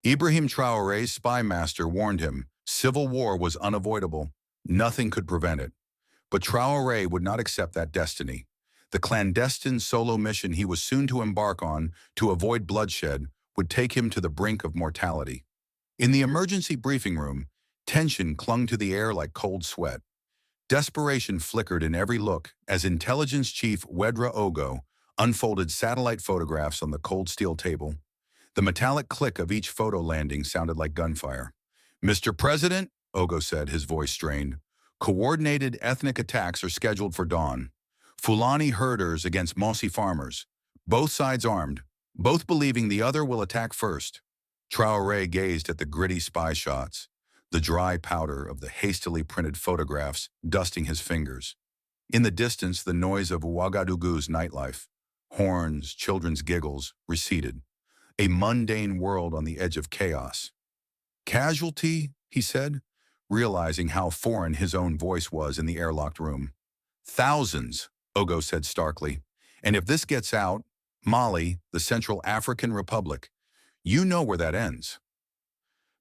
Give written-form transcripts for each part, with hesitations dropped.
Ibrahim Traoré's spy master warned him civil war was unavoidable. Nothing could prevent it. But Traoré would not accept that destiny. The clandestine solo mission he was soon to embark on to avoid bloodshed would take him to the brink of mortality. In the emergency briefing room, tension clung to the air like cold sweat. Desperation flickered in every look as Intelligence Chief Wedra Ogo unfolded satellite photographs on the cold steel table. The metallic click of each photo landing sounded like gunfire. "Mr. President," Ogo said, his voice strained, "coordinated ethnic attacks are scheduled for dawn. Fulani herders against Mosi farmers. Both sides armed, both believing the other will attack first." Traoré gazed at the gritty spy shots, the dry powder of the hastily printed photographs dusting his fingers. In the distance, the noise of Ouagadougou's nightlife, horns, children's giggles, receded. A mundane world on the edge of chaos. "Casualty," he said, realizing how foreign his own voice was in the airlocked room. "Thousands," Ogo said starkly. "And if this gets out, Mali, the Central African Republic, you know where that ends."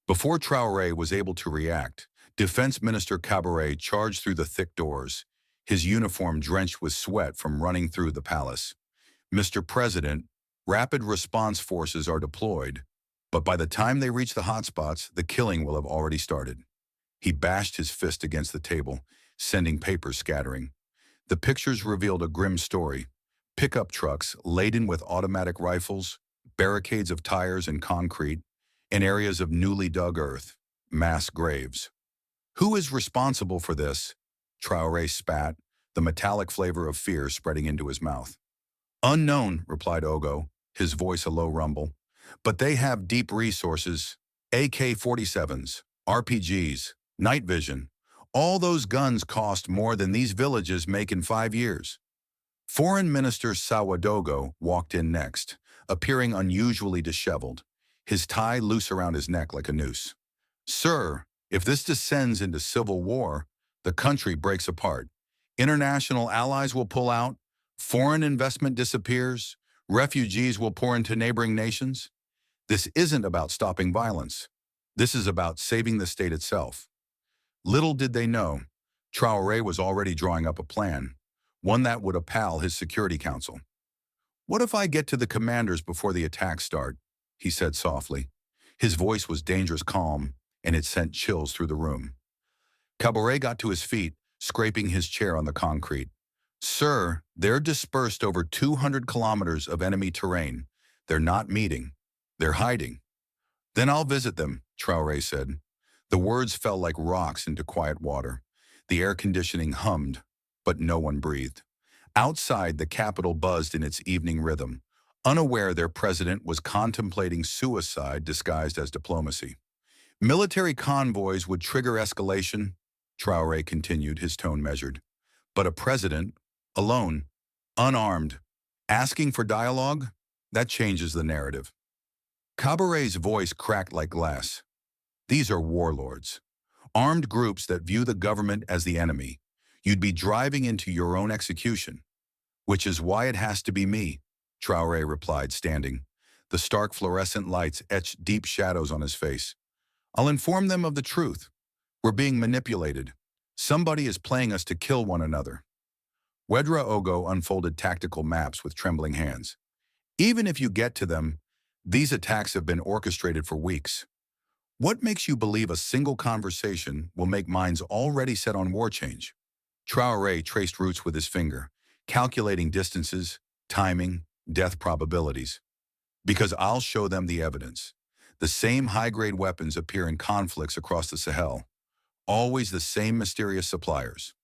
Before Traoré was able to react, Defense Minister Cabaret charged through the thick doors, his uniform drenched with sweat from running through the palace. "Mr. President, rapid response forces are deployed, but by the time they reach the hotspots, the killing will have already started." He bashed his fist against the table, sending papers scattering. The pictures revealed a grim story. Pickup trucks laden with automatic rifles, barricades of tires and concrete, and areas of newly dug earth, mass graves. "Who is responsible for this?" Traoré spat, the metallic flavor of fear spreading into his mouth. "Unknown," replied Ogo, his voice a low rumble. "But they have deep resources, AK-47s, RPGs, night vision. All those guns cost more than these villages make in 5 years." Foreign Minister Sawadogo walked in next, appearing unusually disheveled, his tie loose around his neck like a noose. "Sir, if this descends into civil war, the country breaks apart. International allies will pull out, foreign investment disappears, refugees will pour into neighboring nations. This isn't about stopping violence. This is about saving the state itself." Little did they know, Traoré was already drawing up a plan, one that would appall his Security Council. "What if I get to the commanders before the attacks start?" he said softly. His voice was dangerous calm, and it sent chills through the room. Cabaret got to his feet, scraping his chair on the concrete. "Sir, they're dispersed over 200 kilometers of enemy terrain. They're not meeting. They're hiding." "Then I'll visit them," Traoré said. The words fell like rocks into quiet water. The air conditioning hummed, but no one breathed. Outside, the capital buzzed in its evening rhythm, unaware their president was contemplating suicide disguised as diplomacy. "Military convoys would trigger escalation," Traoré continued, his tone measured. "But a president, alone, unarmed, asking for dialogue, that changes the narrative." Cabaret's voice cracked like glass. "These are warlords, armed groups that view the government as the enemy. You'd be driving into your own execution." "Which is why it has to be me," Traoré replied, standing. The stark fluorescent lights etched deep shadows on his face. "I'll inform them of the truth. We're being manipulated. Somebody is playing us to kill one another." Wedra Ogo unfolded tactical maps with trembling hands. "Even if you get to them, these attacks have been orchestrated for weeks. What makes you believe a single conversation will make minds already set on war change?" Traoré traced routes with his finger, calculating distances, timing, death probabilities. "Because I'll show them the evidence. The same high-grade weapons appear in conflicts across the Sahel. Always the same mysterious suppliers."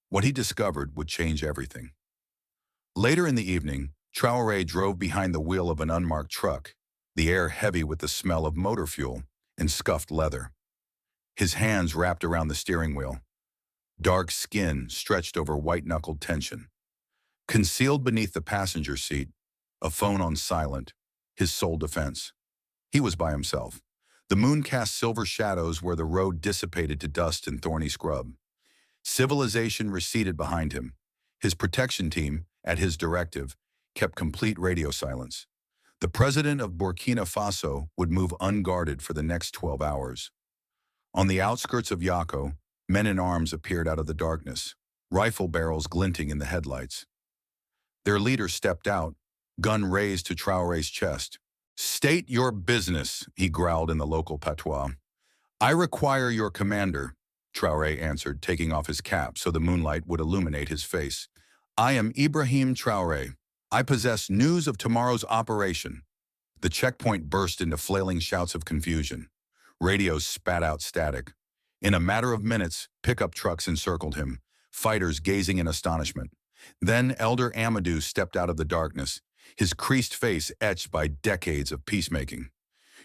What he discovered would change everything. Later in the evening, Traoré drove behind the wheel of an unmarked truck, the air heavy with the smell of motor fuel and scuffed leather. His hands wrapped around the steering wheel. Dark skin stretched over white-knuckled tension. Concealed beneath the passenger seat, a phone on silent, his sole defense. He was by himself. The moon cast silver shadows where the road dissipated to dust and thorny scrub. Civilization receded behind him. His protection team, at his directive, kept complete radio silence. The president of Burkina Faso would move unguarded for the next 12 hours. On the outskirts of Yako, men in arms appeared out of the darkness, rifle barrels glinting in the headlights. Their leader stepped out, gun raised to Traoré's chest. "State your business," he growled in the local patois. "I require your commander," Traoré answered, taking off his cap so the moonlight would illuminate his face. "I am Ibrahim Traoré. I possess news of tomorrow's operation." The checkpoint burst into flailing shouts of confusion. Radios spat out static. In a matter of minutes, pickup trucks encircled him, fighters gazing in astonishment. Then Elder Amadou stepped out of the darkness, his creased face etched by decades of peacemaking.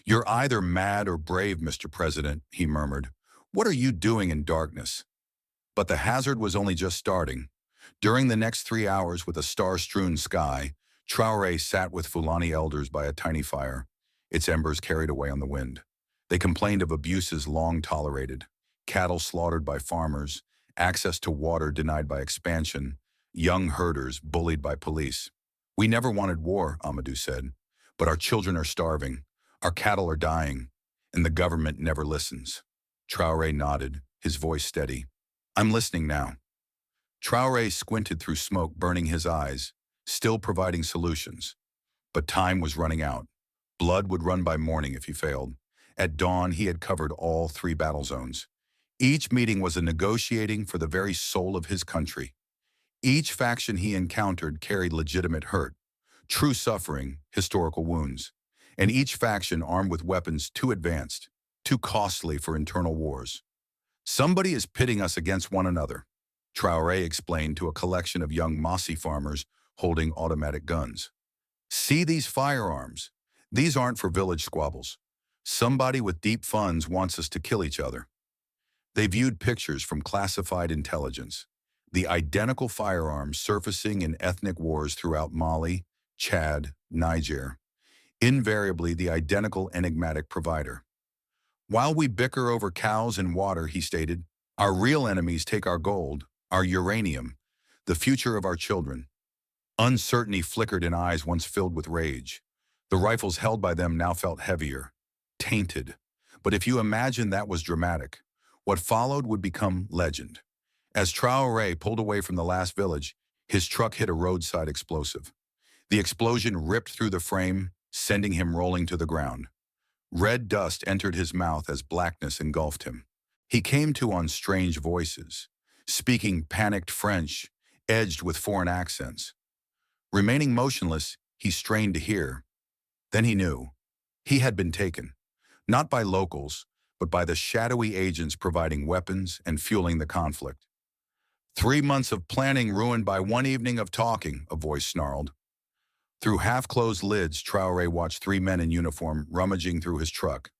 "You're either mad or brave, Mr. President," he murmured. "What are you doing in darkness?" But the hazard was only just starting. During the next 3 hours with a star-strewn sky, Traoré sat with Fulani elders by a tiny fire, its embers carried away on the wind. They complained of abuses long tolerated, cattle slaughtered by farmers, access to water denied by expansion, young herders bullied by police. "We never wanted war," Amadou said, "but our children are starving, our cattle are dying, and the government never listens." Traoré nodded, his voice steady. "I'm listening now." Traoré squinted through smoke burning his eyes, still providing solutions. But time was running out. Blood would run by morning if he failed. At dawn, he had covered all 3 battle zones. Each meeting was a negotiating for the very soul of his country. Each faction he encountered carried legitimate hurt, true suffering, historical wounds. And each faction armed with weapons too advanced, too costly for internal wars. "Somebody is pitting us against one another," Traoré explained to a collection of young Mossi farmers holding automatic guns. "See these firearms? These aren't for village squabbles. Somebody with deep funds wants us to kill each other." They viewed pictures from classified intelligence, the identical firearms surfacing in ethnic wars throughout Mali, Chad, Niger. Invariably the identical enigmatic provider. "While we bicker over cows and water," he stated, "our real enemies take our gold, our uranium, the future of our children." Uncertainty flickered in eyes once filled with rage. The rifles held by them now felt heavier, tainted. But if you imagine that was dramatic, what followed would become legend. As Traoré pulled away from the last village, his truck hit a roadside explosive. The explosion ripped through the frame, sending him rolling to the ground. Red dust entered his mouth as blackness engulfed him. He came to on strange voices, speaking panicked French, edged with foreign accents. Remaining motionless, he strained to hear. Then he knew. He had been taken, not by locals, but by the shadowy agents providing weapons and fueling the conflict. 3 months of planning ruined by 1 evening of talking, a voice snarled. Through half-closed lids, Traoré watched 3 men in uniform rummaging through his truck.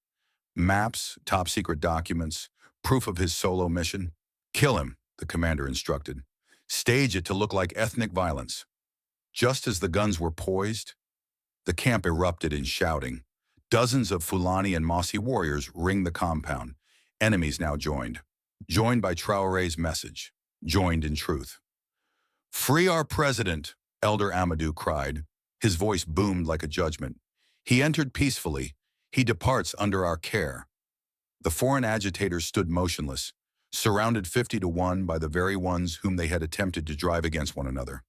Maps, top-secret documents, proof of his solo mission. "Kill him," the commander instructed. "Stage it to look like ethnic violence." Just as the guns were poised, the camp erupted in shouting. Dozens of Fulani and Mossi warriors ringed the compound. Enemies now joined. Joined by Traoré's message. Joined in truth. "Free our president," Elder Amadou cried. His voice boomed like a judgment. "He entered peacefully. He departs under our care." The foreign agitators stood motionless, surrounded 50-1 by the very ones whom they had attempted to drive against one another.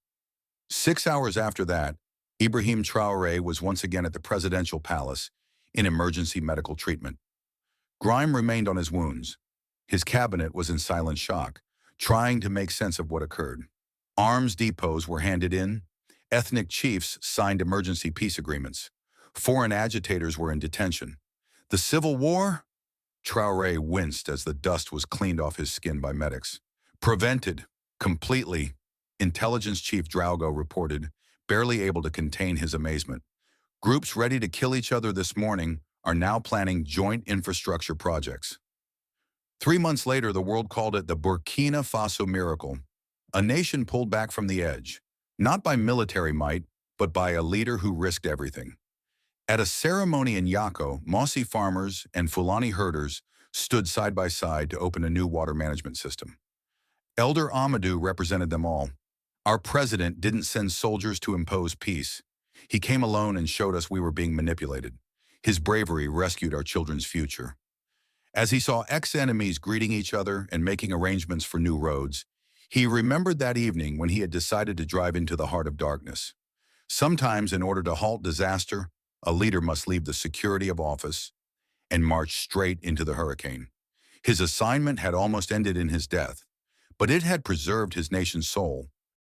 6 hours after that, Ibrahim Traoré was once again at the presidential palace in emergency medical treatment. Grime remained on his wounds. His cabinet was in silent shock, trying to make sense of what occurred. Arms depots were handed in. Ethnic chiefs signed emergency peace agreements. Foreign agitators were in detention. The civil war? Traoré winced as the dust was cleaned off his skin by medics. Prevented. Completely. Intelligence Chief Drago reported, barely able to contain his amazement. Groups ready to kill each other this morning are now planning joint infrastructure projects. 3 months later, the world called it the Burkina Faso miracle. A nation pulled back from the edge, not by military might, but by a leader who risked everything. At a ceremony in Yako, Mossi farmers and Fulani herders stood side by side to open a new water management system. Elder Amadou represented them all. Our president didn't send soldiers to impose peace. He came alone and showed us we were being manipulated. His bravery rescued our children's future. As he saw ex-enemies greeting each other and making arrangements for new roads, he remembered that evening when he had decided to drive into the heart of darkness. Sometimes, in order to halt disaster, a leader must leave the security of office and march straight into the hurricane. His assignment had almost ended in his death, but it had preserved his nation's soul.